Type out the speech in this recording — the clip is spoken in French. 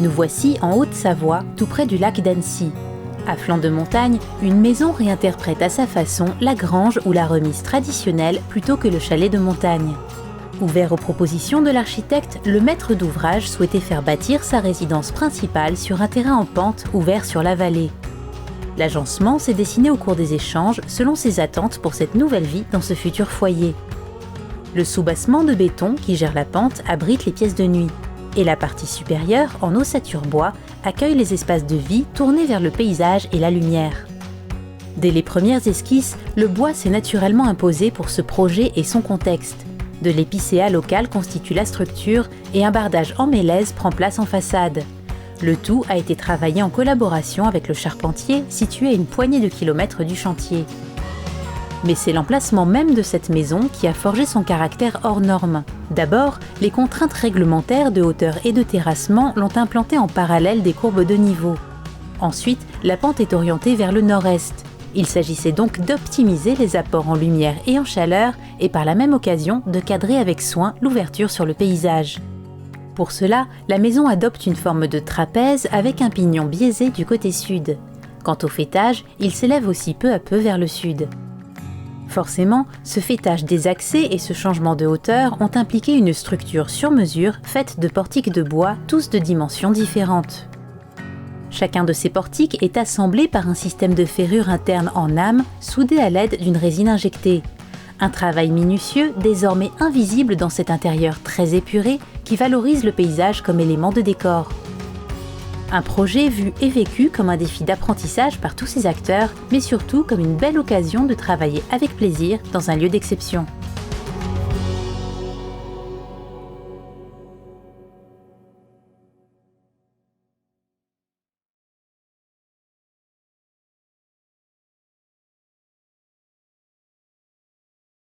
Nous voici en Haute-Savoie, tout près du lac d'Annecy. À flanc de montagne, une maison réinterprète à sa façon la grange ou la remise traditionnelle plutôt que le chalet de montagne. Ouvert aux propositions de l'architecte, le maître d'ouvrage souhaitait faire bâtir sa résidence principale sur un terrain en pente ouvert sur la vallée. L'agencement s'est dessiné au cours des échanges selon ses attentes pour cette nouvelle vie dans ce futur foyer. Le soubassement de béton qui gère la pente abrite les pièces de nuit. Et la partie supérieure, en ossature bois, accueille les espaces de vie tournés vers le paysage et la lumière. Dès les premières esquisses, le bois s'est naturellement imposé pour ce projet et son contexte. De l'épicéa local constitue la structure et un bardage en mélèze prend place en façade. Le tout a été travaillé en collaboration avec le charpentier situé à une poignée de kilomètres du chantier. Mais c'est l'emplacement même de cette maison qui a forgé son caractère hors norme. D'abord, les contraintes réglementaires de hauteur et de terrassement l'ont implanté en parallèle des courbes de niveau. Ensuite, la pente est orientée vers le nord-est. Il s'agissait donc d'optimiser les apports en lumière et en chaleur et par la même occasion de cadrer avec soin l'ouverture sur le paysage. Pour cela, la maison adopte une forme de trapèze avec un pignon biaisé du côté sud. Quant au faîtage, il s'élève aussi peu à peu vers le sud. Forcément, ce faîtage désaxé et ce changement de hauteur ont impliqué une structure sur mesure faite de portiques de bois, tous de dimensions différentes. Chacun de ces portiques est assemblé par un système de ferrures internes en âme, soudé à l'aide d'une résine injectée. Un travail minutieux, désormais invisible dans cet intérieur très épuré, qui valorise le paysage comme élément de décor. Un projet vu et vécu comme un défi d'apprentissage par tous ses acteurs, mais surtout comme une belle occasion de travailler avec plaisir dans un lieu d'exception.